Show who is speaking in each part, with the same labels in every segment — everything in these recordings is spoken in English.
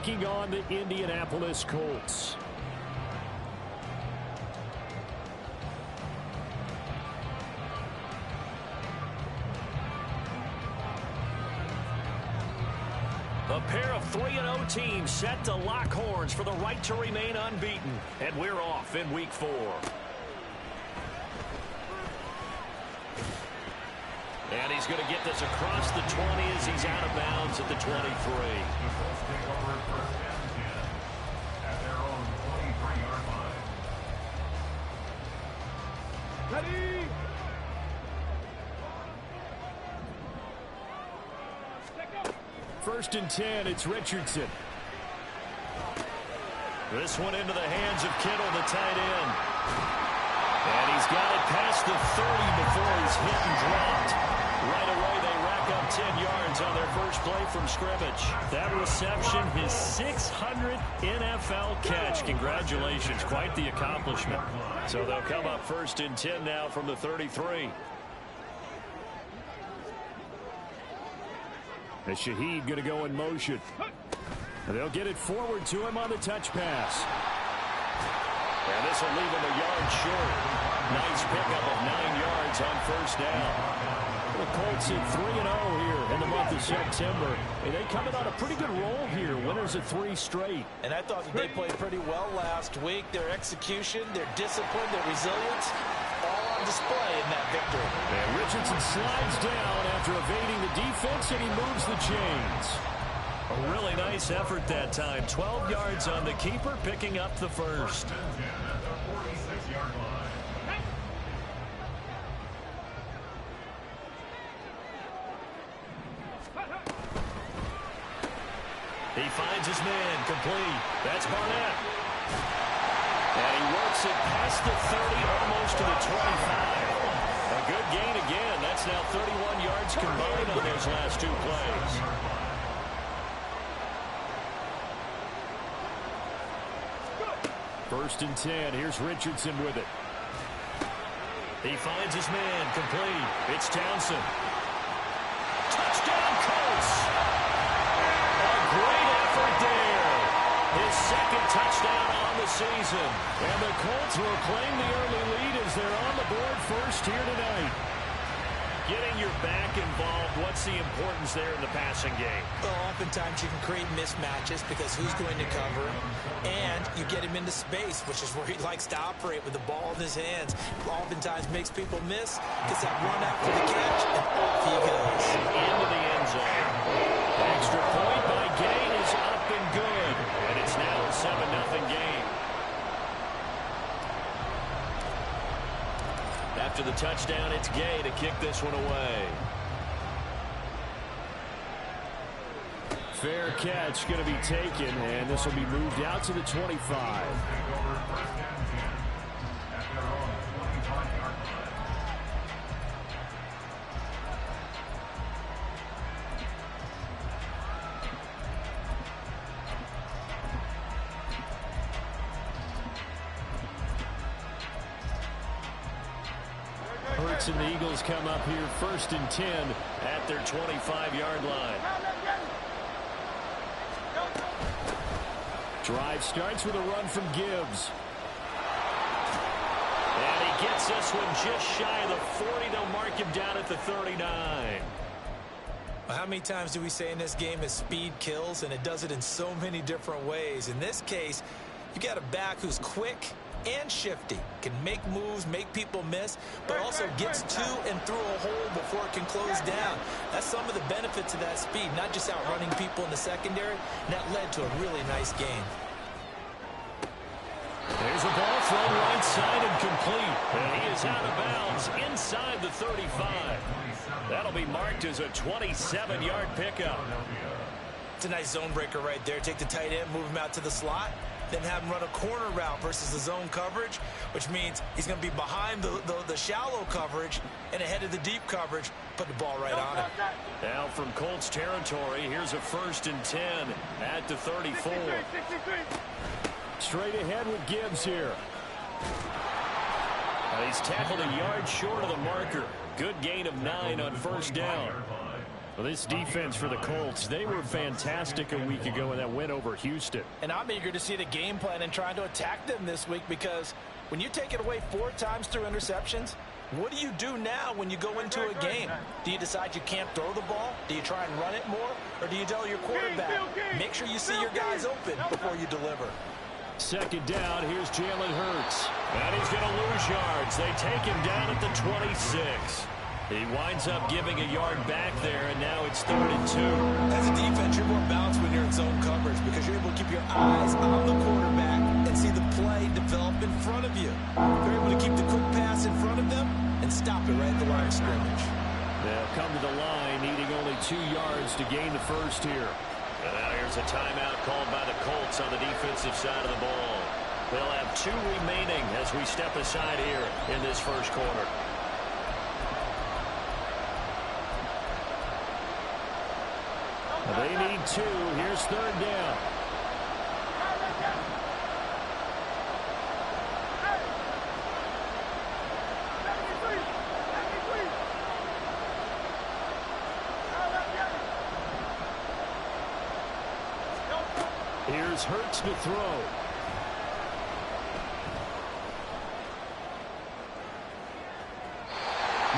Speaker 1: taking on the Indianapolis Colts. A pair of 3-0 teams set to lock horns for the right to remain unbeaten. And we're off in week 4. And he's going to get this across the 20 as he's out of bounds at the 23.
Speaker 2: Ready?
Speaker 1: First and 10, it's Richardson. This one into the hands of Kittle, the tight end. And he's got it past the 30 before he's hit and dropped. Right away, they rack up 10 yards on their first play from scrimmage. That reception, his 600th NFL catch. Congratulations, quite the accomplishment. So they'll come up first and 10 now from the 33. As Shaheed going to go in motion. They'll get it forward to him on the touch pass. And this will leave him a yard short. Nice pickup of 9 yards on first down. The Colts at 3-0 here in the month of September. And they come in on a pretty good roll here. Winners of 3 straight.
Speaker 3: And I thought that they played pretty well last week. Their execution, their discipline, their resilience, all on display in that victory.
Speaker 1: And Richardson slides down after evading the defense, and he moves the chains. A really nice effort that time. 12 yards on the keeper, picking up the first. He finds his man, complete. That's Barnett. And he works it past the 30, almost to the 25. A good gain again. That's now 31 yards combined on those last 2 plays. First and 10. Here's Richardson with it. He finds his man, complete. It's Townsend. Touchdown, Colts! A great effort there. His second touchdown on the season. And the Colts will claim the early lead as they're on the board first here tonight. Getting your back involved, what's the importance there in the passing game?
Speaker 3: Well, oftentimes you can create mismatches because who's going to cover him, and you get him into space, which is where he likes to operate with the ball in his hands. Oftentimes makes people miss, gets that run out for the catch, and off he goes.
Speaker 1: Into the end zone. The extra point by Gain is up and good, and it's now a 7-0 game. After the touchdown, it's Gay to kick this one away. Fair catch going to be taken, and this will be moved out to the 25. Hurts and the Eagles come up here first and 10 at their 25-yard line. Drive starts with a run from Gibbs. And he gets this one just shy of the 40. They'll mark him down at the 39.
Speaker 3: Well, how many times do we say in this game is speed kills, and it does it in so many different ways. In this case, you got a back who's quick and shifty, can make moves, make people miss, but also gets to and through a hole before it can close down. That's some of the benefits of that speed, not just outrunning people in the secondary, and that led to a really nice game.
Speaker 1: There's a ball thrown right side and complete, and he is out of bounds inside the 35. That'll be marked as a 27-yard pickup.
Speaker 3: It's a nice zone breaker right there. Take the tight end, move him out to the slot, then have him run a corner route versus the zone coverage, which means he's going to be behind the shallow coverage and ahead of the deep coverage. Put the ball right on it.
Speaker 1: Now from Colts territory, here's a first and 10 at the 34. Straight ahead with Gibbs here. He's tackled a yard short of the marker. Good gain of 9 on first down. Well, this defense for the Colts, they were fantastic a week ago in that win over Houston.
Speaker 3: And I'm eager to see the game plan and trying to attack them this week, because when you take it away 4 times through interceptions, what do you do now when you go into a game? Do you decide you can't throw the ball? Do you try and run it more? Or do you tell your quarterback, make sure you see your guys open before you deliver?
Speaker 1: Second down, here's Jalen Hurts. And he's going to lose yards. They take him down at the 26. He winds up giving a yard back there, and now it's 3rd and 2.
Speaker 3: As a defense, you're more balanced when you're in zone coverage because you're able to keep your eyes on the quarterback and see the play develop in front of you. You're able to keep the quick pass in front of them and stop it right at the line of scrimmage.
Speaker 1: They'll come to the line, needing only 2 yards to gain the first here. And now here's a timeout called by the Colts on the defensive side of the ball. They'll have 2 remaining as we step aside here in this first quarter. They need 2. Here's 3rd down. Here's Hurts to throw.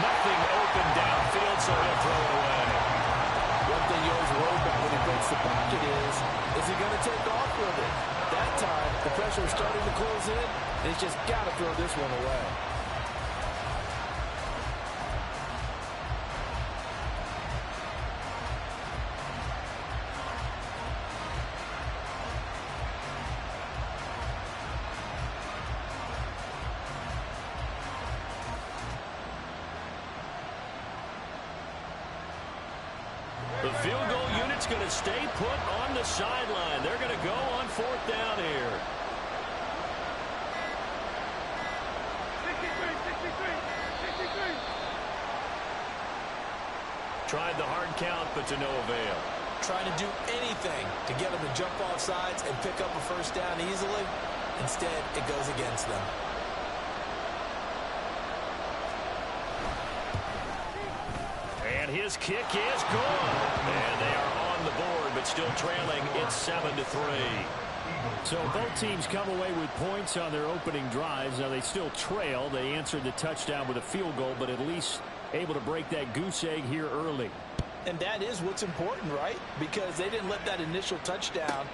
Speaker 1: Nothing open downfield, so he'll throw it away.
Speaker 3: One thing you always worry about when he breaks the pocket is he going to take off with it? That time, the pressure is starting to close in, and he's just got to throw this one away.
Speaker 1: The field goal unit's going to stay put on the sideline. They're going to go on 4th down here. 63. Tried the hard count, but to no avail. Trying to do anything to get them to jump off sides and pick up a first down easily. Instead, it goes against them. And his kick is good. And they are on the board, but still trailing. It's 7-3. So both teams come away with points on their opening drives. Now they still trail. They answered the touchdown with a field goal, but at least able to break that goose egg here early. And that is what's important, right? Because they didn't let that initial touchdown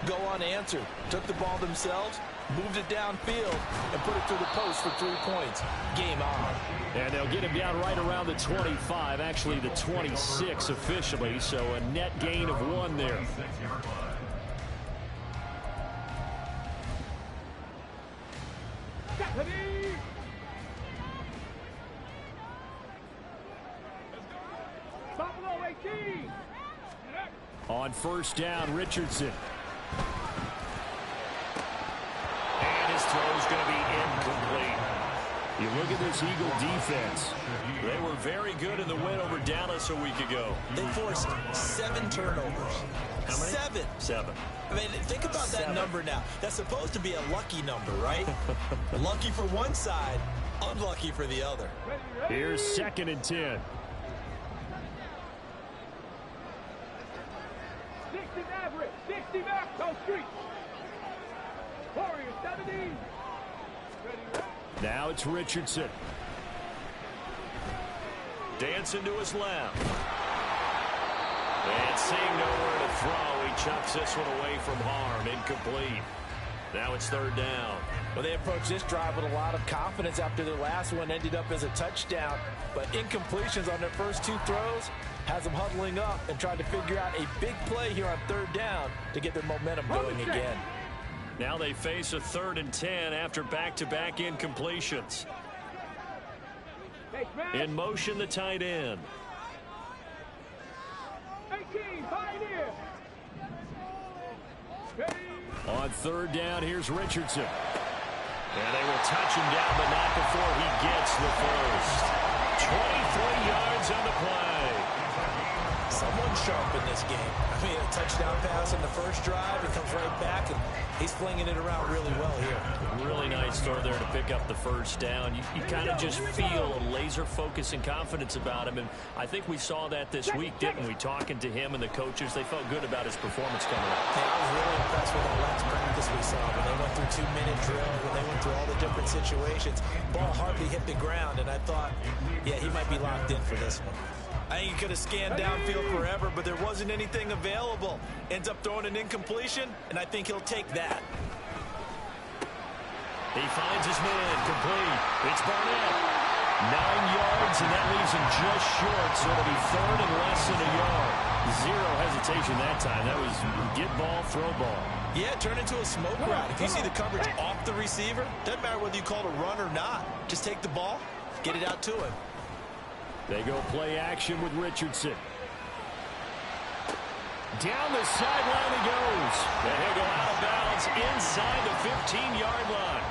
Speaker 1: go unanswered. Took the ball themselves, moved it downfield, and put it through the post for 3 points. Game on. And they'll get him down right around the 25, actually the 26 officially, so a net gain of 1 there. On first down, Richardson. And his throw's going to be incomplete. You look at this Eagle defense. They were very good in the win over Dallas a week ago. They forced 7 turnovers. How many? 7. I mean, think about that number now. That's supposed to be a lucky number, right? Lucky for one side, unlucky for the other. Here's 2nd and 10.
Speaker 2: 60 average, 60 back, go street. Warriors, 17.
Speaker 1: Now it's Richardson. Dancing to his left. And seeing nowhere to throw, he chucks this one away from harm. Incomplete. Now it's 3rd down.
Speaker 3: Well, they approached this drive with a lot of confidence after their last one ended up as a touchdown. But incompletions on their first 2 throws has them huddling up and trying to figure out a big play here on 3rd down to get their momentum going again.
Speaker 1: Now they face a 3rd and 10 after back-to-back incompletions. In motion, the tight end.
Speaker 2: 18, Pioneer.
Speaker 1: On 3rd down, here's Richardson. And they will touch him down, but not before he gets the first. 23 yards on the play. Someone sharp in this game. I mean, a touchdown pass in the first drive. He comes right back, and
Speaker 3: He's flinging it around really well here.
Speaker 1: Really nice throw there to pick up the first down. You kind of just feel a laser focus and confidence about him, and I think we saw that this week, didn't we? Talking to him and the coaches, they felt good about his performance coming up.
Speaker 3: Yeah, I was really impressed with that last practice we saw when they went through 2-minute drill, when they went through all the different situations. Ball hardly hit the ground, and I thought, yeah, he might be locked in for this one. I think he could have scanned downfield forever, but there wasn't anything available. Ends up throwing an incompletion, and I think he'll take that.
Speaker 1: He finds his man, complete. It's Barnett. 9 yards, and that leaves him just short, so it'll be third and less than a yard. Zero hesitation that time. That was get ball, throw ball.
Speaker 3: Yeah, turn into a smoke route. If you see the coverage off the receiver, doesn't matter whether you call it a run or not. Just take the ball, get it out to him.
Speaker 1: They go play action with Richardson. Down the sideline he goes. And he'll go out of bounds inside the 15-yard line.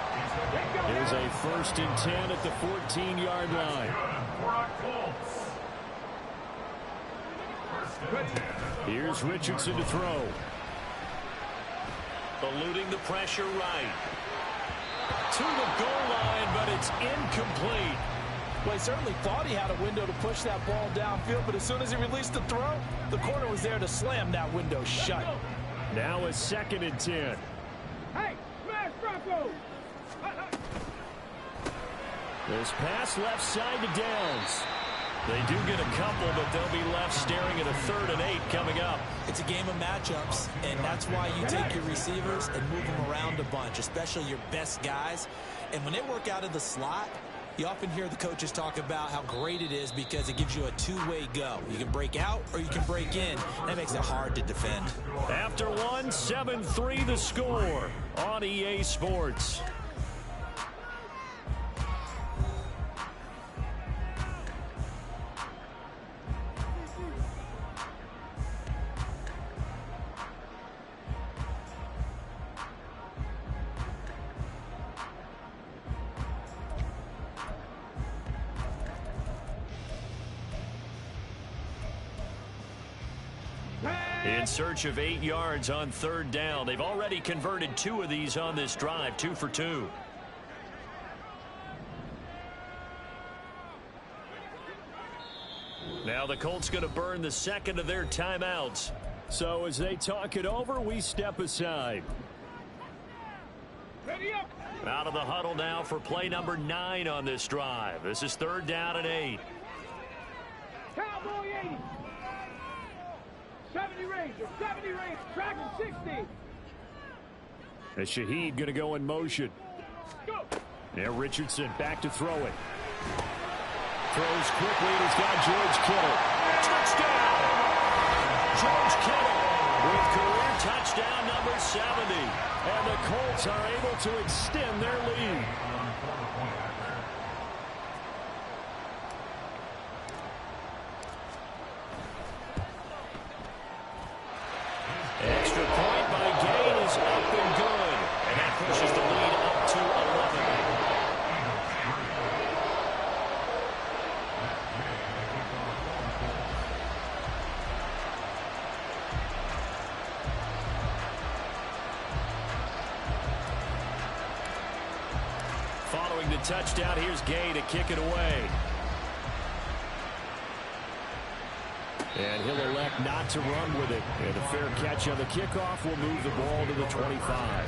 Speaker 1: Here's a 1st and 10 at the 14-yard line. Here's Richardson to throw. Eluding the pressure right. To the goal line, but it's incomplete.
Speaker 3: Well, he certainly thought he had a window to push that ball downfield, but as soon as he released the throw, the corner was there to slam that window shut.
Speaker 1: Now a 2nd and 10.
Speaker 2: Hey, smash Broncos!
Speaker 1: This pass left side to Downs. They do get a couple, but they'll be left staring at a 3rd and 8 coming up.
Speaker 3: It's a game of matchups, and that's why you take your receivers and move them around a bunch, especially your best guys. And when they work out of the slot, you often hear the coaches talk about how great it is because it gives you a two-way go. You can break out or you can break in. That makes it hard to defend.
Speaker 1: After one, 7-3 the score on EA Sports. In search of 8 yards on 3rd down. They've already converted 2 of these on this drive, 2 for 2. Now the Colts going to burn the 2nd of their timeouts. So as they talk it over, we step aside.
Speaker 2: Ready up!
Speaker 1: Out of the huddle now for play number 9 on this drive. This is 3rd down and 8.
Speaker 2: Cowboy 80! 70 range, 70 range, tracking 60.
Speaker 1: And Shaheed going to go in motion.
Speaker 2: Go!
Speaker 1: Now Richardson back to throw it. Throws quickly, and he's got George Kittle. Touchdown! George Kittle with career touchdown number 70. And the Colts are able to extend their lead. Extra point by Gain is up and good. And that pushes the lead up to 11. Following the touchdown, here's Gay to kick it away. And he'll elect not to run with it. And a fair catch on the kickoff will move the ball to the 25.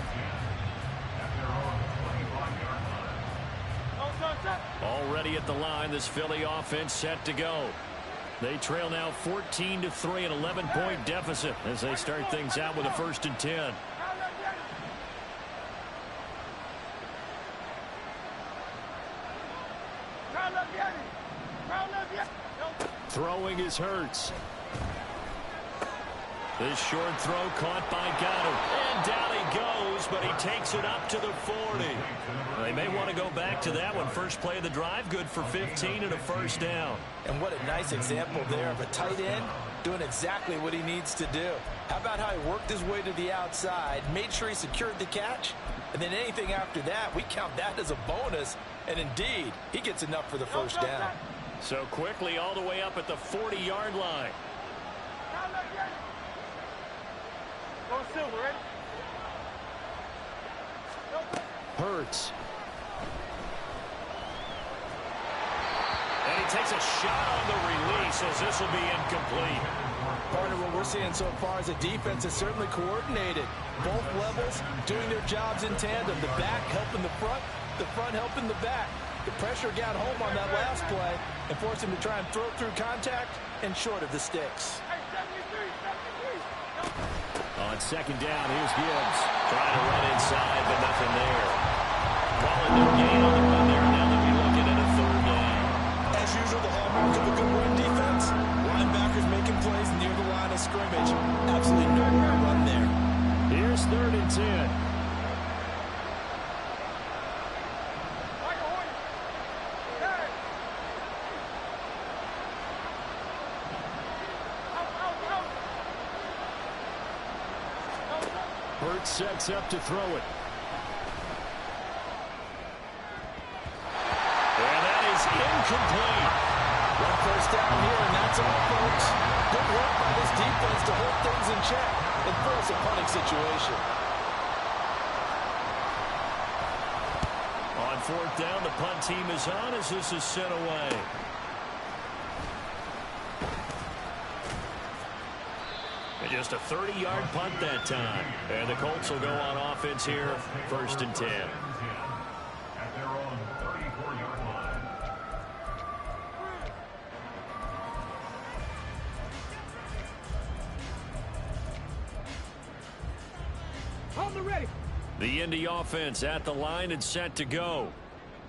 Speaker 1: Already at the line, this Philly offense set to go. They trail now 14-3, an 11-point deficit as they start things out with a 1st and 10. Throwing is Hurts. This short throw caught by Goddard. And down he goes, but he takes it up to the 40. They may want to go back to that one. First play of the drive, good for 15 and a 1st down.
Speaker 3: And what a nice example there of a tight end doing exactly what he needs to do. How about how he worked his way to the outside, made sure he secured the catch, and then anything after that, we count that as a bonus. And indeed, he gets enough for the 1st down.
Speaker 1: So quickly all the way up at the 40-yard line. Hurts. And he takes a shot on the release as this will be incomplete.
Speaker 3: Partner, what we're seeing so far is a defense is certainly coordinated. Both levels doing their jobs in tandem. The back helping the front helping the back. The pressure got home on that last play and forced him to try and throw through contact and short of the sticks.
Speaker 1: On second down, here's Gibbs. Trying to run inside, but nothing there. Calling no gain on the run there. Now they'll be looking at a third down.
Speaker 3: As usual, the hallmark of a good run defense. Linebackers making plays near the line of scrimmage. Absolutely nowhere to run there.
Speaker 1: Here's 3rd and 10. Hurts sets up to throw it. And that is incomplete.
Speaker 3: One first down here, and that's all, folks. Good work by this defense to hold things in check and force a punting situation.
Speaker 1: On 4th down, the punt team is on as this is sent away. And just a 30-yard punt that time. And the Colts will go on offense here, 1st and 10.
Speaker 4: At their own 34-yard line.
Speaker 2: On the ready.
Speaker 1: The Indy offense at the line and set to go.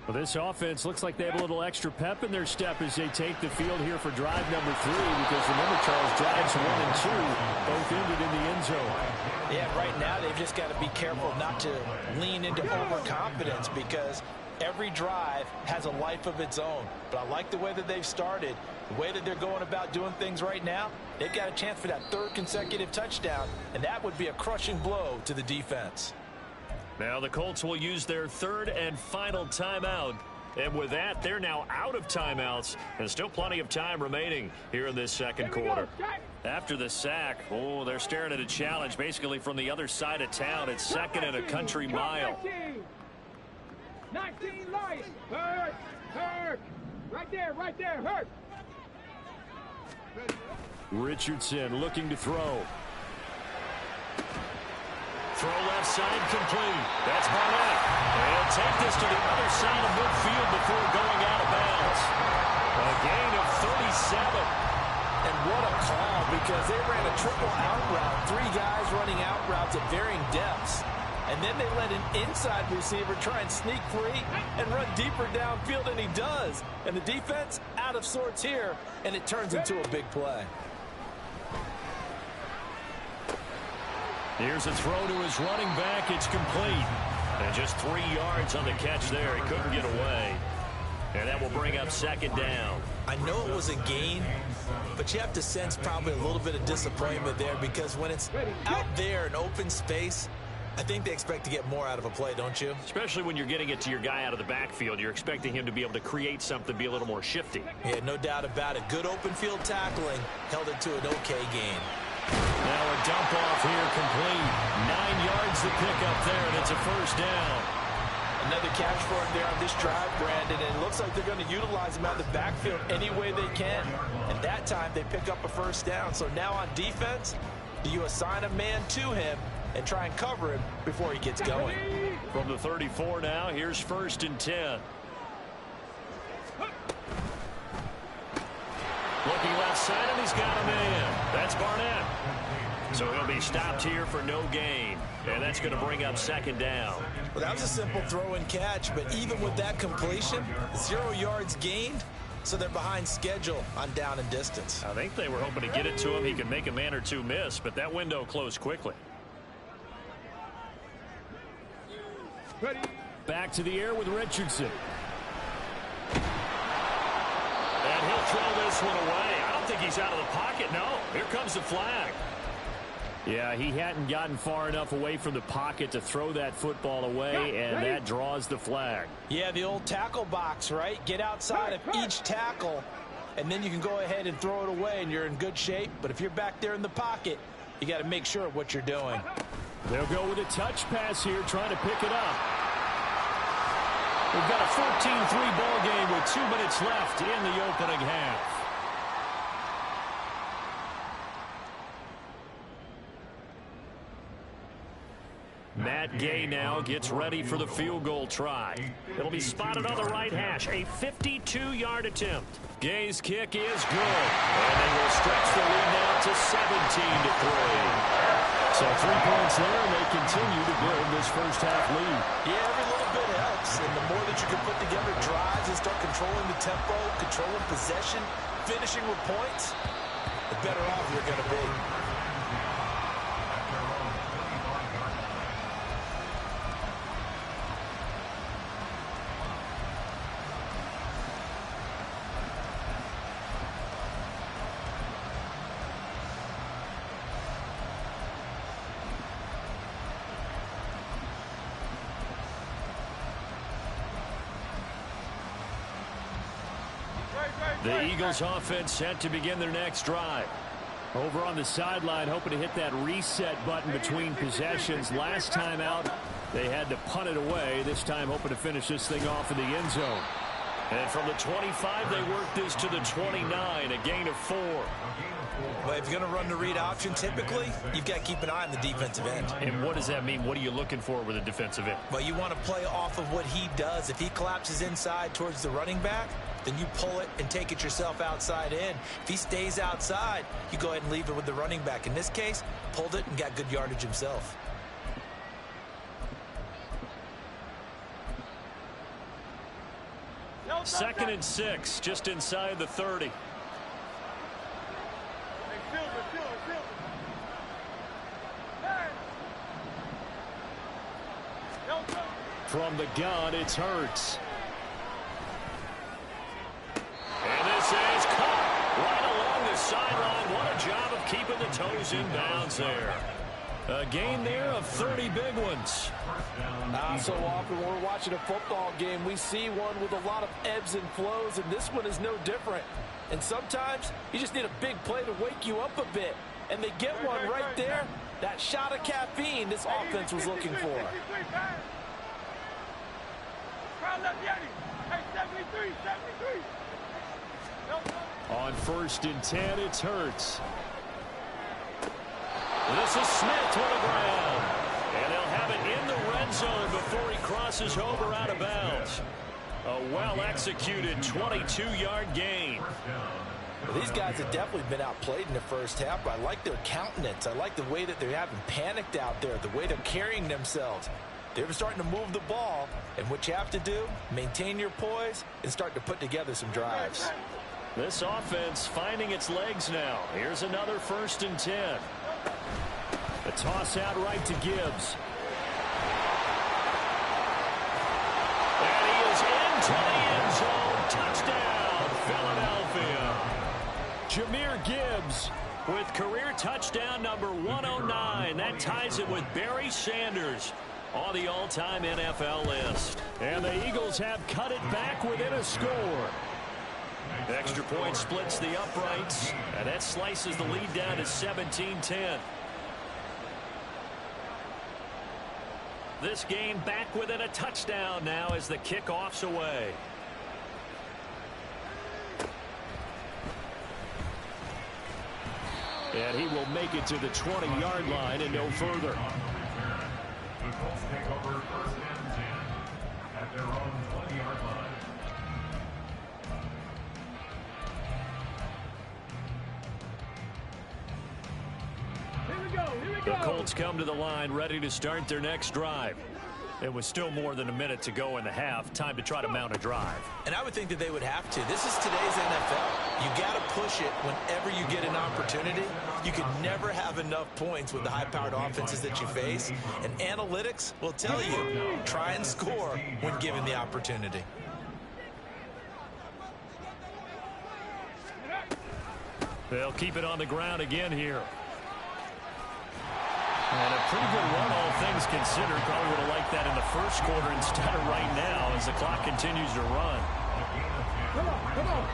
Speaker 1: Well, this offense looks like they have a little extra pep in their step as they take the field here for drive number 3, because remember, Charles, drives 1 and 2 both ended in the end zone.
Speaker 3: Yeah, right now they've just got to be careful not to lean into overconfidence, because every drive has a life of its own. But I like the way that they've started, the way that they're going about doing things right now. They've got a chance for that 3rd consecutive touchdown, and that would be a crushing blow to the defense.
Speaker 1: Now the Colts will use their 3rd and final timeout. And with that, they're now out of timeouts. And still plenty of time remaining here in this second quarter. After the sack, they're staring at a challenge basically from the other side of town. It's 2nd and a country mile.
Speaker 2: 19 Lions. Hurt. Right there, hurt.
Speaker 1: Richardson looking to throw. Throw left side complete. That's Barnett. They'll take this to the other side of midfield before going out of bounds. A gain of 37.
Speaker 3: And what a call, because they ran a triple out route. 3 guys running out routes at varying depths. And then they let an inside receiver try and sneak free and run deeper downfield, and he does. And the defense out of sorts here, and it turns into a big play.
Speaker 1: Here's a throw to his running back. It's complete. And just 3 yards on the catch there. He couldn't get away. And that will bring up 2nd down.
Speaker 3: I know it was a gain, but you have to sense probably a little bit of disappointment there, because when it's out there in open space, I think they expect to get more out of a play, don't you?
Speaker 1: Especially when you're getting it to your guy out of the backfield. You're expecting him to be able to create something, be a little more shifty.
Speaker 3: Yeah, no doubt about it. Good open field tackling held it to an okay gain.
Speaker 1: Now a dump off here complete. 9 yards to pick up there, and it's a 1st down.
Speaker 3: Another catch for him there on this drive, Brandon, and it looks like they're going to utilize him out of the backfield any way they can. And that time they pick up a 1st down. So now on defense, do you assign a man to him and try and cover him before he gets going?
Speaker 1: From the 34 now, here's 1st and 10. Looking left side, and he's got a man. That's Barnett. So he'll be stopped here for no gain. And that's going to bring up 2nd down.
Speaker 3: Well, that was a simple throw and catch, but even with that completion, 0 yards gained, so they're behind schedule on down and distance.
Speaker 1: I think they were hoping to get it to him. He could make a man or 2 miss, but that window closed quickly.
Speaker 2: Ready.
Speaker 1: Back to the air with Richardson. And he'll throw this one away. I don't think he's out of the pocket. No, here comes the flag. Yeah, he hadn't gotten far enough away from the pocket to throw that football away, and that draws the flag.
Speaker 3: Yeah, the old tackle box, right? Get outside of each tackle, and then you can go ahead and throw it away, and you're in good shape. But if you're back there in the pocket, you got to make sure of what you're doing.
Speaker 1: They'll go with a touch pass here, trying to pick it up. We've got a 14-3 ball game with 2 minutes left in the opening half. Matt Gay now gets ready for the field goal try. It'll be spotted on the right hash. A 52-yard attempt. Gay's kick is good. And they will stretch the lead now to 17-3. So 3 points there, and they continue to build this first half lead.
Speaker 3: Yeah, every little bit helps. And the more that you can put together drives and start controlling the tempo, controlling possession, finishing with points, the better off you're going to be.
Speaker 1: The Eagles offense set to begin their next drive. Over on the sideline, hoping to hit that reset button between possessions. Last time out, they had to punt it away. This time, hoping to finish this thing off in the end zone. And from the 25, they work this to the 29, a gain of 4.
Speaker 3: Well, if you're going to run the read option, typically, you've got to keep an eye on the defensive end.
Speaker 1: And what does that mean? What are you looking for with a defensive end?
Speaker 3: Well, you want to play off of what he does. If he collapses inside towards the running back, then you pull it and take it yourself outside in. If he stays outside, you go ahead and leave it with the running back. In this case, pulled it and got good yardage himself.
Speaker 1: Second and 6, just inside the 30. From the gun, it's Hurts. And this is caught right along the sideline. What a job of keeping the toes in bounds there. A gain there of 30 big ones.
Speaker 5: So often when we're watching a football game, we see one with a lot of ebbs and flows, and this one is no different. And sometimes you just need a big play to wake you up a bit. And they get one right there. That shot of caffeine this offense was looking for.
Speaker 1: On 1st and 10, it's Hurts. This is Smith to the ground. And they'll have it in the red zone before he crosses over out of bounds. A well-executed 22-yard gain.
Speaker 3: Well, these guys have definitely been outplayed in the first half, but I like their countenance. I like the way that they haven't panicked out there, the way they're carrying themselves. They're starting to move the ball, and what you have to do, maintain your poise and start to put together some drives.
Speaker 1: This offense finding its legs now. Here's another 1st and 10. The toss out right to Gibbs. And he is into the end zone. Touchdown, Philadelphia. Jahmyr Gibbs with career touchdown number 109. That ties it with Barry Sanders on the all-time NFL list. And the Eagles have cut it back within a score. Extra point splits the uprights, and that slices the lead down to 17-10. This game back within a touchdown now as the kickoff's away. And he will make it to the 20-yard line and no further.
Speaker 4: The Colts take over 1st and 10 at their own 20-yard line.
Speaker 1: The Colts come to the line ready to start their next drive. It was still more than a minute to go in the half. Time to try to mount a drive.
Speaker 3: And I would think that they would have to. This is today's NFL. You got to push it whenever you get an opportunity. You can never have enough points with the high-powered offenses that you face. And analytics will tell you, try and score when given the opportunity.
Speaker 1: They'll keep it on the ground again here. And a pretty good run, all things considered. Probably would have liked that in the first quarter instead of right now as the clock continues to run.
Speaker 2: Come on, come on.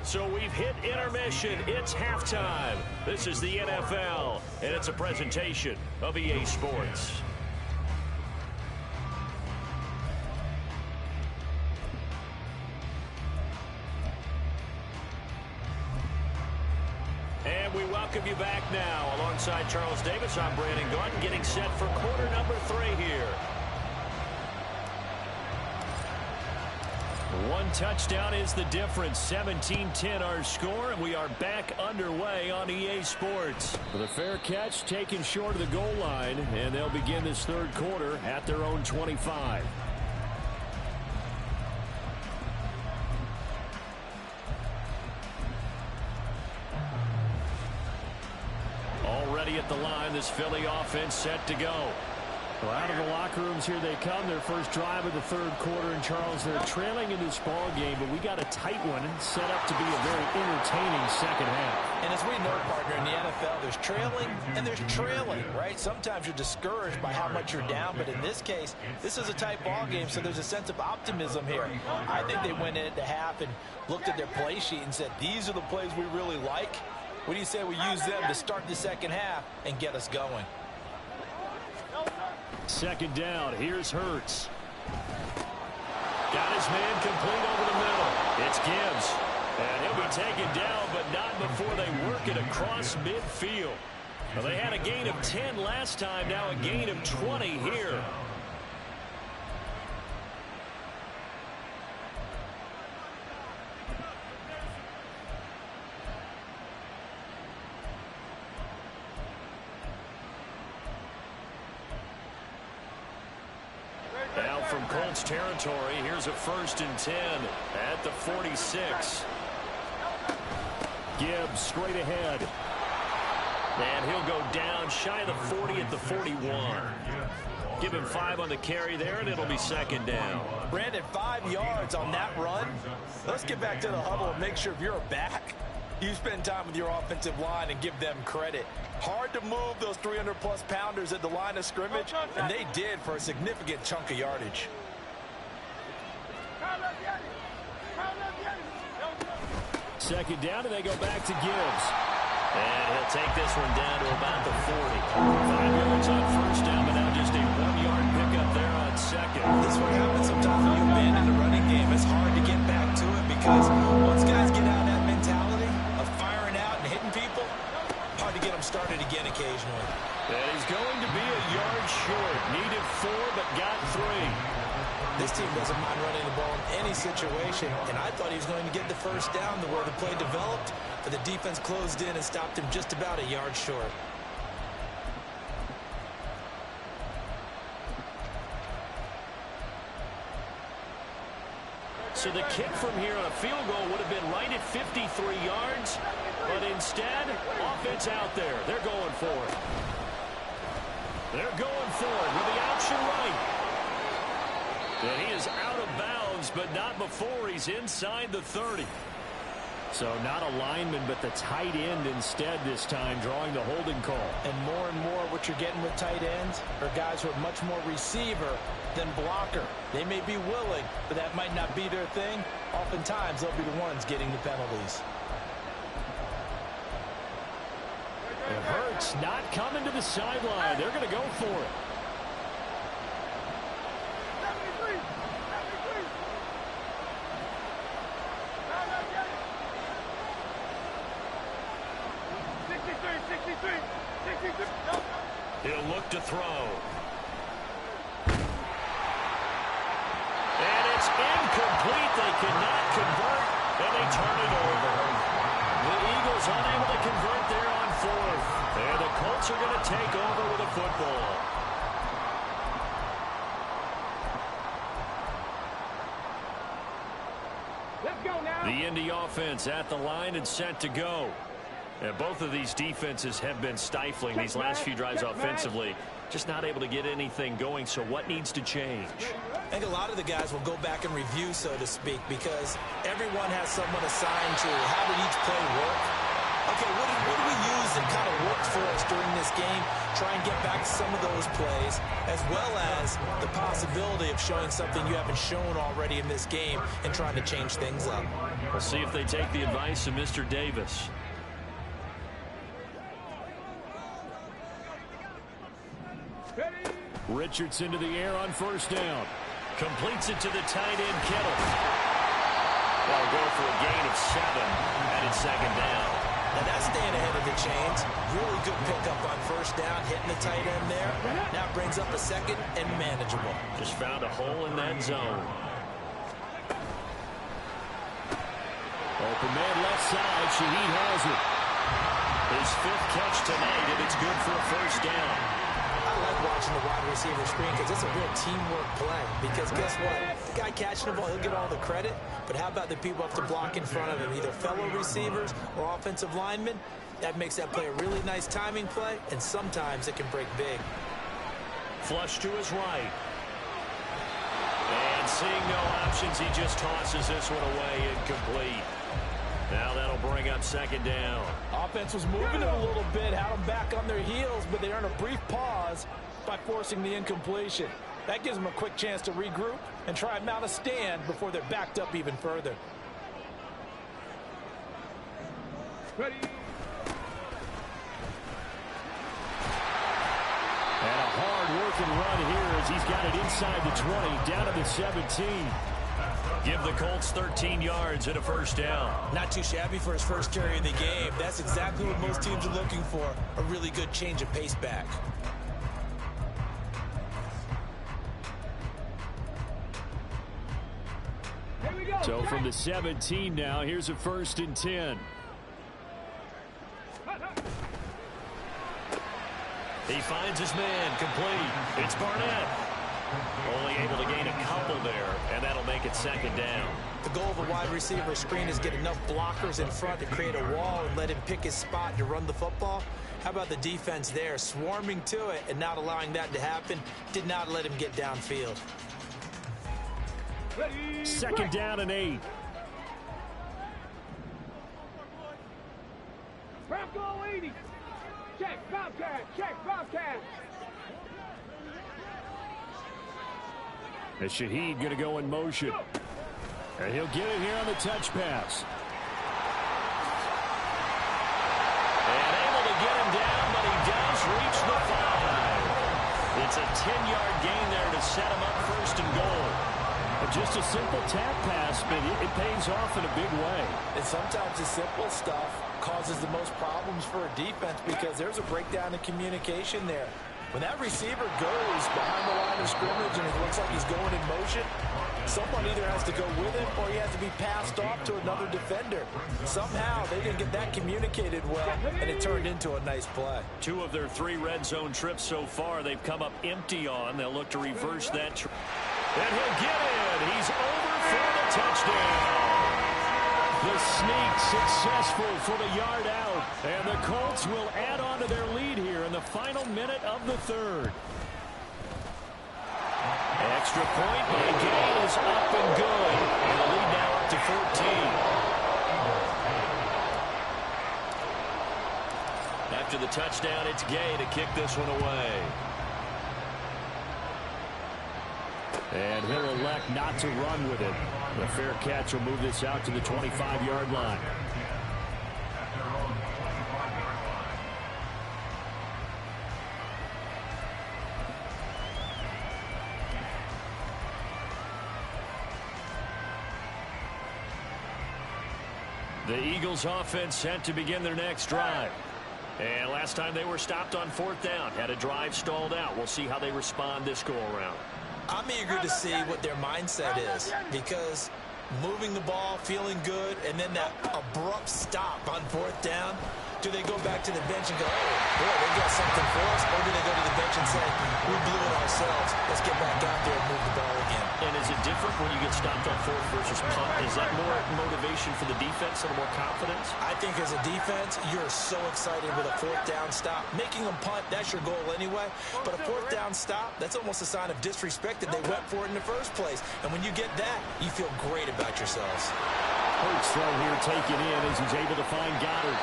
Speaker 1: So we've hit intermission. It's halftime. This is the NFL, and it's a presentation of EA Sports. And we welcome you back now. Alongside Charles Davis, I'm Brandon Gordon, getting set for quarter number 3 here. One touchdown is the difference. 17-10 our score, and we are back underway on EA Sports. With a fair catch taken short of the goal line, and they'll begin this third quarter at their own 25. Already at the line, this Philly offense set to go. Well, out of the locker rooms here they come. Their first drive of the third quarter. And, Charles, they're trailing in this ball game, but we got a tight one set up to be a very entertaining second half.
Speaker 3: And as we know, partner, in the NFL, there's trailing and there's trailing, right? Sometimes you're discouraged by how much you're down, but in this case, this is a tight ball game, so there's a sense of optimism here. I think they went in at the half and looked at their play sheet and said, these are the plays we really like. What do you say we use them to start the second half and get us going?
Speaker 1: Second down. Here's Hurts. Got his man complete over the middle. It's Gibbs. And he'll be taken down, but not before they work it across midfield. Well, they had a gain of 10 last time, now a gain of 20 here. Now from Colts territory, here's a 1st and 10 at the 46. Gibbs straight ahead. And he'll go down shy of the 40 at the 41. Give him 5 on the carry there, and it'll be second down.
Speaker 3: Brandon, 5 yards on that run. Let's get back to the huddle and make sure if you're a back, you spend time with your offensive line and give them credit. Hard to move those 300-plus pounders at the line of scrimmage, and they did for a significant chunk of yardage.
Speaker 1: Second down, and they go back to Gibbs. And he'll take this one down to about the 40. 5 yards on first down, but now just a 1-yard pickup there on second.
Speaker 3: This is what happens sometimes when you abandon the running game. It's hard to get back to it because once guys get out of that mentality of firing out and hitting people, hard to get them started again occasionally.
Speaker 1: And he's going to be a yard short. Needed 4, but got 3.
Speaker 3: This team doesn't mind running the ball in any situation, and I thought he was going to get the first down the way the play developed, but the defense closed in and stopped him just about a yard short.
Speaker 1: So the kick from here on a field goal would have been right at 53 yards, but instead, offense out there. They're going for it. They're going for it with the option right. And he is out of bounds, but not before he's inside the 30. So not a lineman, but the tight end instead this time, drawing the holding call.
Speaker 3: And more what you're getting with tight ends are guys who are much more receiver than blocker. They may be willing, but that might not be their thing. Oftentimes, they'll be the ones getting the penalties.
Speaker 1: And Hurts not coming to the sideline. They're going to go for it. He'll look to throw. And it's incomplete. They cannot convert, and they turn it over. The Eagles unable to convert there on 4th. And the Colts are going to take over with a football.
Speaker 2: Let's go now.
Speaker 1: The Indy offense at the line and set to go. And both of these defenses have been stifling these last few drives offensively. Just not able to get anything going, so what needs to change?
Speaker 3: I think a lot of the guys will go back and review, so to speak, because everyone has someone assigned to how did each play work. Okay, what do we use that kind of worked for us during this game? Try and get back to some of those plays, as well as the possibility of showing something you haven't shown already in this game and trying to change things up.
Speaker 1: We'll see if they take the advice of Mr. Davis. Richardson to the air on first down. Completes it to the tight end, Kittle. They'll go for a gain of 7, and it's second down.
Speaker 3: And that's staying ahead of the chains. Really good pickup on first down, hitting the tight end there. Now brings up a second and manageable.
Speaker 1: Just found a hole in that zone. Open man left side. Shaheed has it. His 5th catch tonight, and it's good for a first down.
Speaker 3: I like watching the wide receiver screen because it's a real teamwork play. Because guess what? The guy catching the ball, he'll get all the credit. But how about the people up to block in front of him, either fellow receivers or offensive linemen? That makes that play a really nice timing play, and sometimes it can break big.
Speaker 1: Flush to his right. And seeing no options, he just tosses this one away, incomplete. Now that'll bring up second down.
Speaker 5: Offense was moving it a little bit, had them back on their heels, but they earned a brief pause by forcing the incompletion. That gives them a quick chance to regroup and try and mount a stand before they're backed up even further.
Speaker 2: Ready.
Speaker 1: And a hard-working run here as he's got it inside the 20, down to the 17. Give the Colts 13 yards and a first down.
Speaker 3: Not too shabby for his first carry of the game. That's exactly what most teams are looking for, a really good change of pace back.
Speaker 2: Here we go.
Speaker 1: So from the 17 now, here's a 1st and 10. He finds his man, complete. It's Barnett. Only able to gain a couple there, and that'll make it second down.
Speaker 3: The goal of a wide receiver screen is get enough blockers in front to create a wall and let him pick his spot to run the football. How about the defense there, swarming to it and not allowing that to happen? Did not let him get downfield.
Speaker 2: Ready.
Speaker 1: Second down and 8.
Speaker 2: Bronco 80. Check, Bobcat. Check, Bobcat.
Speaker 1: And Shaheed going to go in motion. And he'll get it here on the touch pass. And able to get him down, but he does reach the 5. It's a 10-yard gain there to set him up 1st and goal. Just a simple tap pass, but it pays off in a big way.
Speaker 5: And sometimes the simple stuff causes the most problems for a defense because there's a breakdown in communication there. When that receiver goes behind the line of scrimmage and it looks like he's going in motion, someone either has to go with him or he has to be passed off to another defender. Somehow they didn't get that communicated well, and it turned into a nice play. 2
Speaker 1: of their 3 red zone trips so far, they've come up empty on. They'll look to reverse that. And he'll get in. He's over for the touchdown. The sneak successful for the yard out. And the Colts will add on to their lead here in the final minute of the 3rd. Extra point and gain is up and good. And the lead now up to 14. After the touchdown, it's Gay to kick this one away. And he'll elect not to run with it. The fair catch will move this out to the 25-yard line. The Eagles offense set to begin their next drive. And last time they were stopped on 4th down, had a drive stalled out. We'll see how they respond this go-around.
Speaker 3: I'm eager to see what their mindset is, because moving the ball, feeling good, and then that abrupt stop on 4th down, do they go back to the bench and go, oh, boy, they got something for us, or do they go to the bench and say, we blew it ourselves, let's get back out there and move the ball again?
Speaker 1: And is it different when you get stopped on 4th versus punt? Is that more motivation for the defense and more confidence?
Speaker 3: I think as a defense, you're so excited with a 4th down stop. Making them punt, that's your goal anyway. But a 4th down stop, that's almost a sign of disrespect that they went for it in the first place. And when you get that, you feel great about yourselves.
Speaker 1: Hurts throw here taken in as he's able to find Goddard.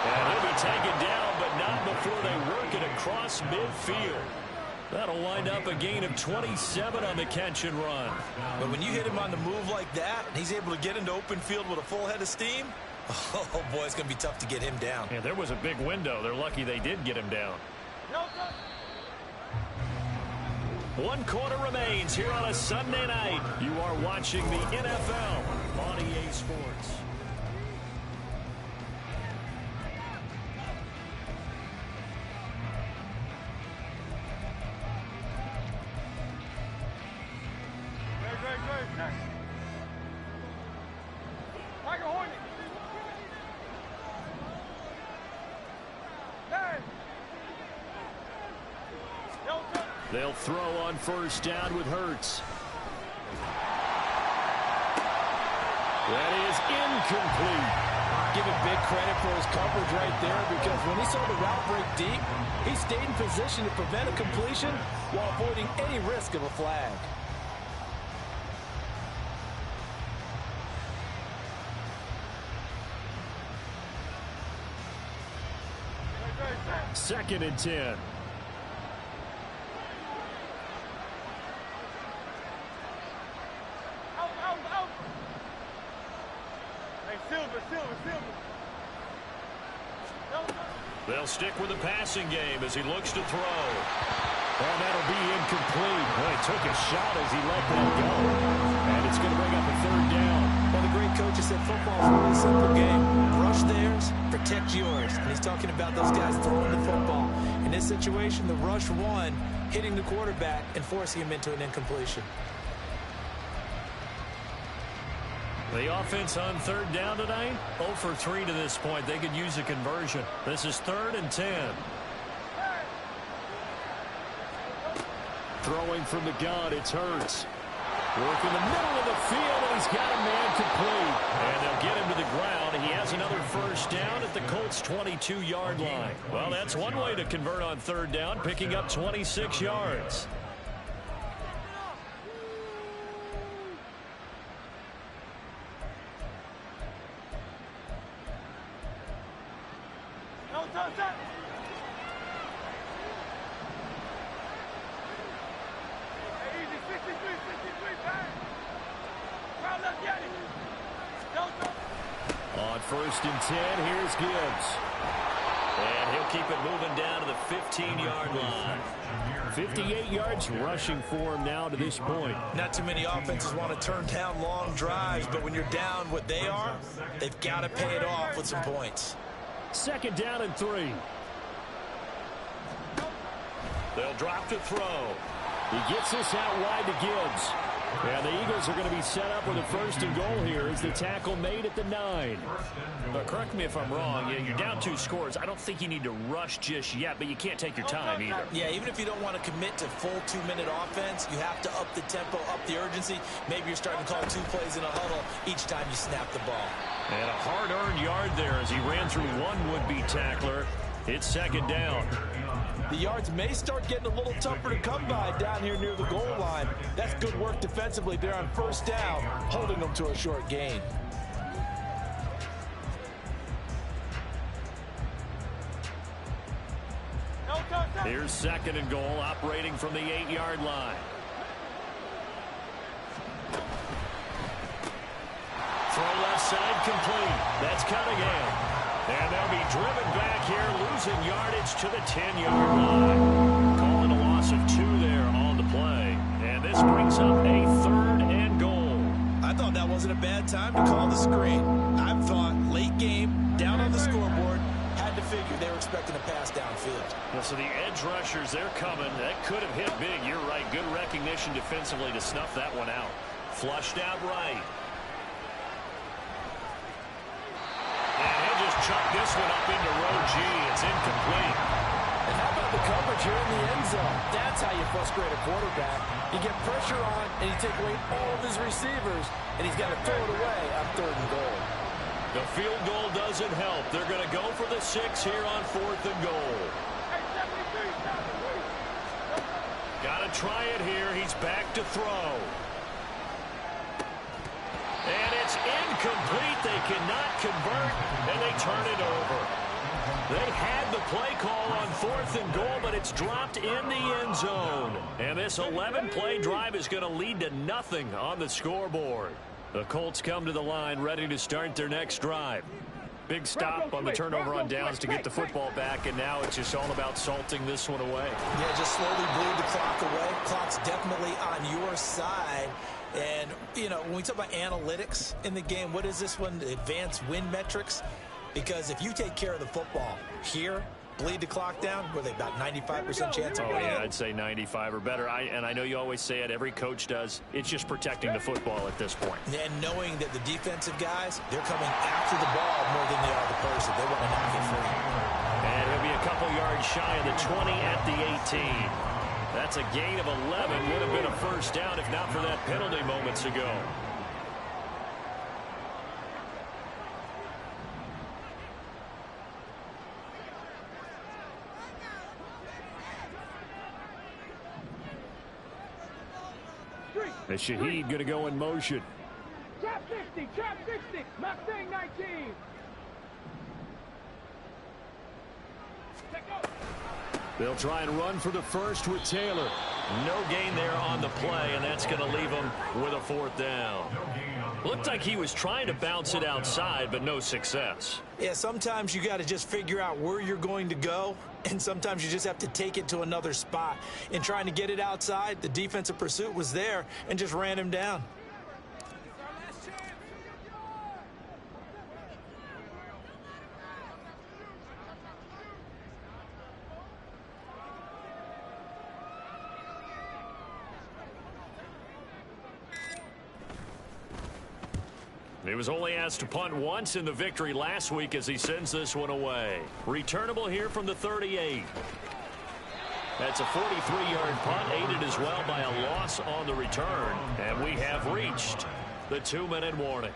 Speaker 1: And he'll be taken down, but not before they work it across midfield. That'll wind up a gain of 27 on the catch and run.
Speaker 3: But when you hit him on the move like that, and he's able to get into open field with a full head of steam, oh, boy, it's going to be tough to get him down.
Speaker 1: Yeah, there was a big window. They're lucky they did get him down. 1 quarter remains here on a Sunday night. You are watching the NFL on EA Sports. They'll throw on first down with Hurts. That is incomplete.
Speaker 5: Give him big credit for his coverage right there, because when he saw the route break deep, he stayed in position to prevent a completion while avoiding any risk of a flag.
Speaker 1: Second and 10. They'll stick with the passing game as he looks to throw. And that'll be incomplete. Well, he took a shot as he let that go. And it's going to bring up a third down.
Speaker 3: Well, the great coach has said football is a really simple game. Rush theirs, protect yours. And he's talking about those guys throwing the football. In this situation, the rush one, hitting the quarterback and forcing him into an incompletion.
Speaker 1: The offense on third down tonight, 0 for 3 to this point. They could use a conversion. This is 3rd and 10. Throwing from the gun, it's Hurts. Working the middle of the field, and he's got a man complete. And they'll get him to the ground. He has another first down at the Colts' 22-yard line. Well, that's one way to convert on third down, picking up 26 yards. On first and 10, here's Gibbs. And he'll keep it moving down to the 15-yard line. 58 yards rushing for him now to this point.
Speaker 3: Not too many offenses want to turn down long drives, but when you're down what they are, they've got to pay it off with some points.
Speaker 1: 2nd down and 3. They'll drop to throw. He gets this out wide to Gibbs. And the Eagles are going to be set up with a 1st and goal here as the tackle made at the 9. But correct me if I'm wrong. Yeah, you're down 2 scores. I don't think you need to rush just yet, but you can't take your time either.
Speaker 3: Yeah, even if you don't want to commit to full 2-minute offense, you have to up the tempo, up the urgency. Maybe you're starting to call 2 plays in a huddle each time you snap the ball.
Speaker 1: And a hard-earned yard there as he ran through one would-be tackler. It's 2nd down.
Speaker 5: The yards may start getting a little tougher to come by down here near the goal line. That's good work defensively there on first down, holding them to a short gain.
Speaker 1: Here's 2nd and goal, operating from the 8-yard line. Throw left side complete. That's Cunningham. And they'll be driven back here, losing yardage to the 10-yard line. Calling a loss of 2 there on the play. And this brings up a 3rd and goal.
Speaker 3: I thought that wasn't a bad time to call the screen. I thought late game, down on the scoreboard, had to figure they were expecting a pass downfield.
Speaker 1: Well, so the edge rushers, they're coming. That could have hit big. You're right. Good recognition defensively to snuff that one out. Flushed out right. Chuck this one up into row G. It's incomplete.
Speaker 5: And how about the coverage here in the end zone? That's how you frustrate a quarterback. You get pressure on, and you take away all of his receivers, and he's got to throw it away on 3rd and goal.
Speaker 1: The field goal doesn't help. They're going to go for the 6 here on 4th and goal. Got to try it here. He's back to throw. And it's incomplete. They cannot convert, and they turn it over. They had the play call on 4th and goal, but it's dropped in the end zone. And this 11-play drive is going to lead to nothing on the scoreboard. The Colts come to the line ready to start their next drive. Big stop on the turnover on downs to get the football back, and now it's just all about salting this one away.
Speaker 3: Yeah, just slowly bleed the clock away. Clock's definitely on your side. And, you know, when we talk about analytics in the game, what is this one? Advanced win metrics? Because if you take care of the football here, bleed the clock down, were they about 95% chance of winning?
Speaker 1: Oh, yeah, I'd say 95 or better. And I know you always say it, every coach does. It's just protecting the football at this point.
Speaker 3: And knowing that the defensive guys, they're coming after the ball more than they are the person. They want to knock it free.
Speaker 1: And he'll be a couple yards shy of the 20 at the 18. That's a gain of 11. Would have been a first down if not for that penalty moments ago. And Shaheed going to go in motion.
Speaker 2: Trap 60, trap 60, Mustang 19.
Speaker 1: They'll try and run for the first with Taylor. No gain there on the play, and that's going to leave them with a 4th down. Looked like he was trying to bounce it outside, but no success.
Speaker 3: Yeah, sometimes you got to just figure out where you're going to go, and sometimes you just have to take it to another spot. In trying to get it outside, the defensive pursuit was there and just ran him down.
Speaker 1: He was only asked to punt once in the victory last week as he sends this one away. Returnable here from the 38. That's a 43-yard punt, aided as well by a loss on the return. And we have reached the 2-minute warning.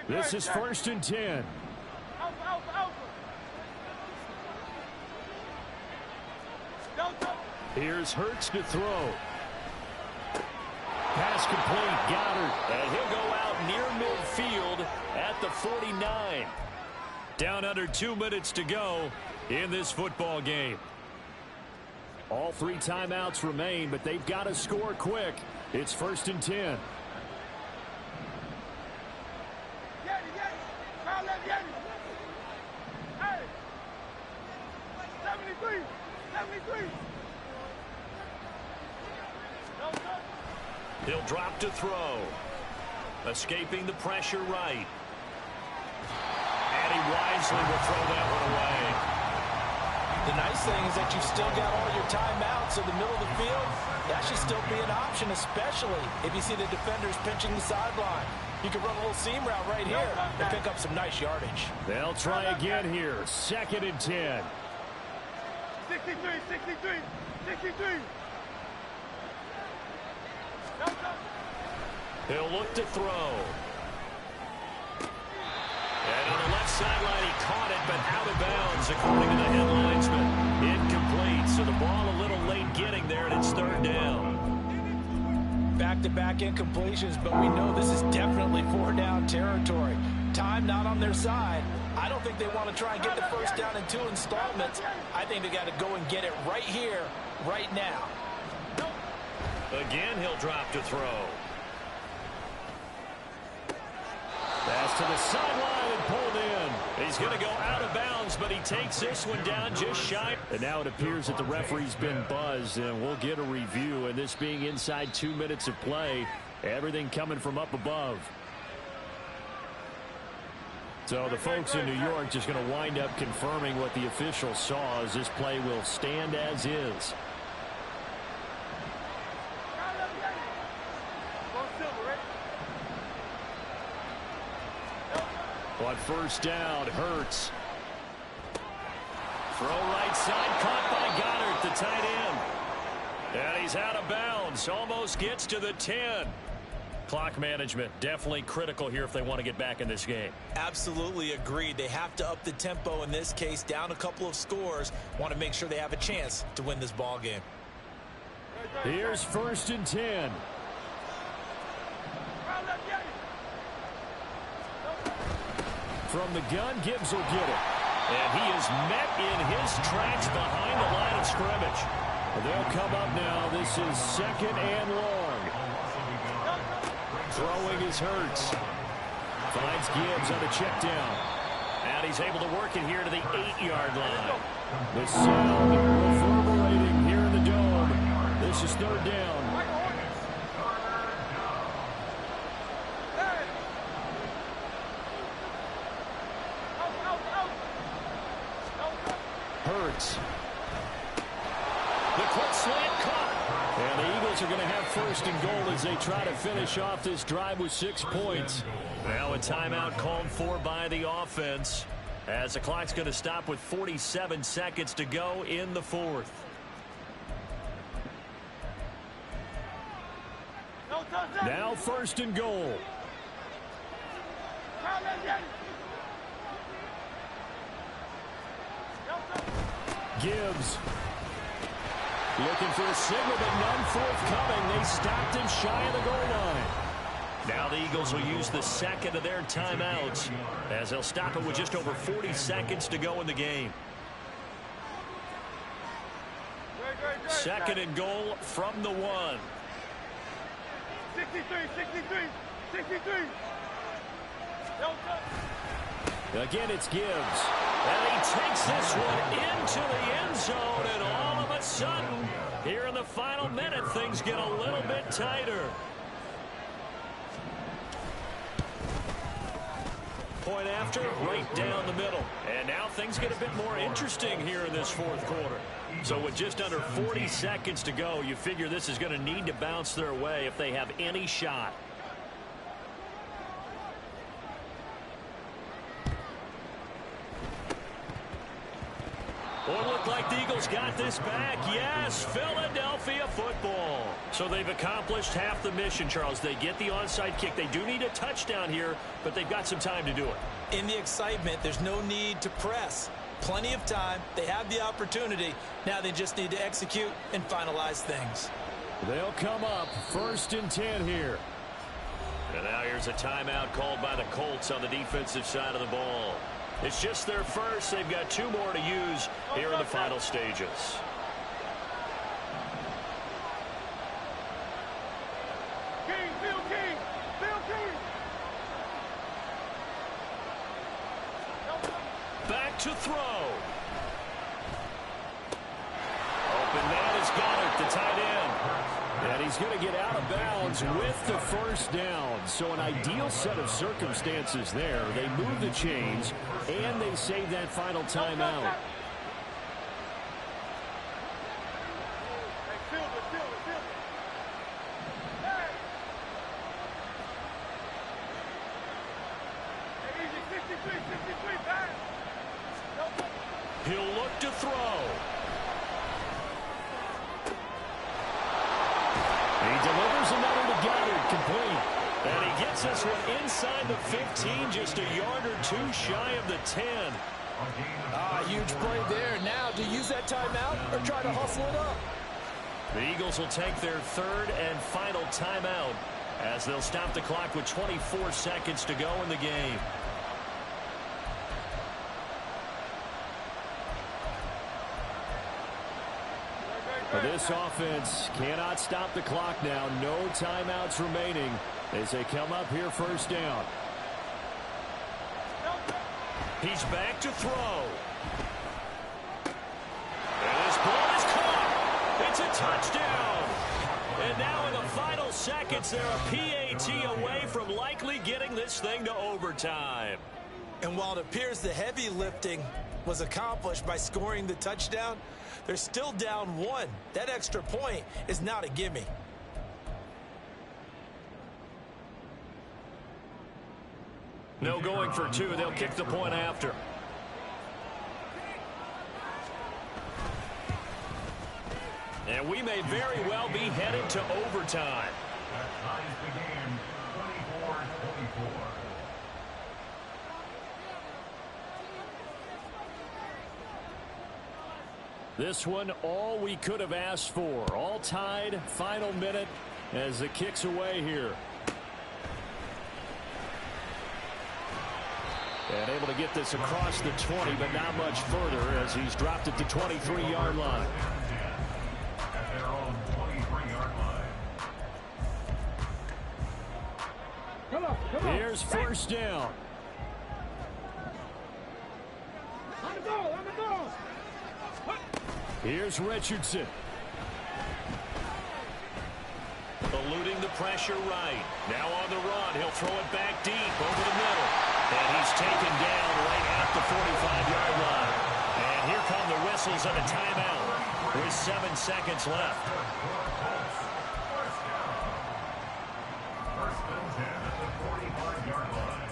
Speaker 1: This is 1st and 10. Here's Hurts to throw. Pass complete, Goddard. And he'll go out near midfield at the 49. Down under 2 minutes to go in this football game. All 3 timeouts remain, but they've got to score quick. It's 1st and 10.
Speaker 2: Hey! 73! 73!
Speaker 1: He'll drop to throw. Escaping the pressure right. And he wisely will throw that one away.
Speaker 5: The nice thing is that you've still got all your timeouts in the middle of the field. That should still be an option, especially if you see the defenders pinching the sideline. You can run a little seam route right here and pick up some nice yardage.
Speaker 1: They'll try again here. 2nd and 10.
Speaker 2: 63, 63, 63.
Speaker 1: He'll look to throw. And on the left sideline, he caught it, but out of bounds, according to the head linesman. Incomplete, so the ball a little late getting there, and it's 3rd down.
Speaker 5: Back-to-back incompletions, but we know this is definitely 4-down territory. Time not on their side. I don't think they want to try and get the first down in 2 installments. I think they got to go and get it right here, right now.
Speaker 1: Again, he'll drop to throw. Pass to the sideline and pulled in. He's going to go out of bounds, but he takes this one down just shy. And now it appears that the referee's been buzzed, and we'll get a review. And this being inside 2 minutes of play, everything coming from up above. So the folks in New York just going to wind up confirming what the official saw, as this play will stand as is. On 1st down, Hurts. Throw right side, caught by Goddard, the tight end. And he's out of bounds, almost gets to the 10. Clock management definitely critical here if they want to get back in this game.
Speaker 3: Absolutely agreed. They have to up the tempo in this case, down a couple of scores. Want to make sure they have a chance to win this ball game.
Speaker 1: Here's 1st and 10. From the gun, Gibbs will get it. And he is met in his tracks behind the line of scrimmage. They'll come up now. This is 2nd and long. Throwing is Hurts. Finds Gibbs on a check down. And he's able to work it here to the 8-yard line. The sound reverberating here in the dome. This is 3rd down. Hurts. The quick slant caught. And the Eagles are going to have 1st and goal as they try to finish off this drive with 6 points. Now a timeout called for by the offense, as the clock's going to stop with 47 seconds to go in the 4th. Now 1st and goal. Gibbs looking for a signal, but none forthcoming. They stopped him shy of the goal line. Now the Eagles will use the 2nd of their timeouts, as they'll stop it with just over 40 seconds to go in the game. 2nd and goal from the 1.
Speaker 2: 63.
Speaker 1: Again, it's Gibbs. And he takes this one into the end zone, and all of a sudden, here in the final minute, things get a little bit tighter. Point after, right down the middle. And now things get a bit more interesting here in this 4th quarter. So with just under 40 seconds to go, you figure this is going to need to bounce their way if they have any shot. Well, it looked like the Eagles got this back. Yes, Philadelphia football. So they've accomplished half the mission, Charles. They get the onside kick. They do need a touchdown here, but they've got some time to do it.
Speaker 3: In the excitement, there's no need to press. Plenty of time. They have the opportunity. Now they just need to execute and finalize things.
Speaker 1: They'll come up 1st and 10 here. And now here's a timeout called by the Colts on the defensive side of the ball. It's just their first. They've got 2 more to use here in the final stages.
Speaker 2: Phil King.
Speaker 1: Back to throw. Open man has got it, the tight end. And he's going to get out of bounds with the 1st down. So an ideal set of circumstances there. They move the chains, and they save that final timeout. He'll look to throw. He delivers another to Goddard, complete. And he gets this one inside the 15, just a yard or 2 shy of the 10.
Speaker 5: Huge play there. Now, do you use that timeout or try to hustle it up?
Speaker 1: The Eagles will take their 3rd and final timeout, as they'll stop the clock with 24 seconds to go in the game. This offense cannot stop the clock now. No timeouts remaining as they come up here 1st down. He's back to throw. And his ball is caught. It's a touchdown. And now in the final seconds, they're a PAT away from likely getting this thing to overtime.
Speaker 3: And while it appears the heavy lifting was accomplished by scoring the touchdown, they're still down 1. That extra point is not a gimme.
Speaker 1: No going for 2. They'll kick the point after. And we may very well be headed to overtime.
Speaker 4: That ties the game 24-24.
Speaker 1: This one, all we could have asked for. All tied, final minute as the kick's away here. And able to get this across the 20, but not much further as he's dropped it to 23-yard line.
Speaker 4: At their own 23-yard line.
Speaker 2: Come on.
Speaker 1: Here's first down.
Speaker 2: On the goal.
Speaker 1: Here's Richardson. Eluding the pressure right. Now on the run. He'll throw it back deep over the middle. And he's taken down right at the 45-yard line. And here come the whistles of a timeout with 7 seconds left.
Speaker 4: First and 10 at the 45-yard line.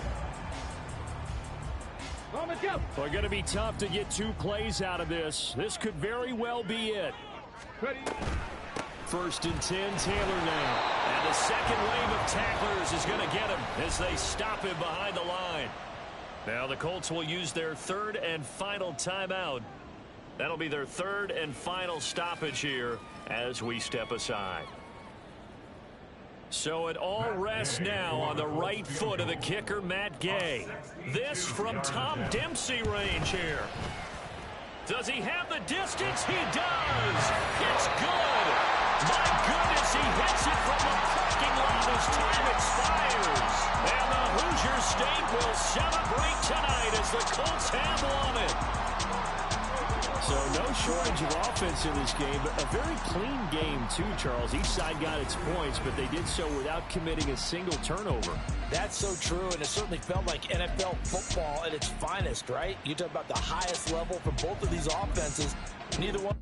Speaker 2: On the jump.
Speaker 1: Well, going to be tough to get 2 plays out of this. This could very well be it.
Speaker 2: Ready.
Speaker 1: First and 10, Taylor now. And the second wave of tacklers is going to get him as they stop him behind the line. Now the Colts will use their 3rd and final timeout. That'll be their 3rd and final stoppage here as we step aside. So it all rests now on the right foot of the kicker, Matt Gay. This from Tom Dempsey range here. Does he have the distance? He does. It's good. My goodness, he hits it from the parking lot as time expires. And the Hoosier State will celebrate tonight as the Colts have won it. So no shortage of offense in this game, but a very clean game too, Charles. Each side got its points, but they did so without committing a single turnover.
Speaker 5: That's so true, and it certainly felt like NFL football at its finest, right? You talk about the highest level for both of these offenses. Neither one.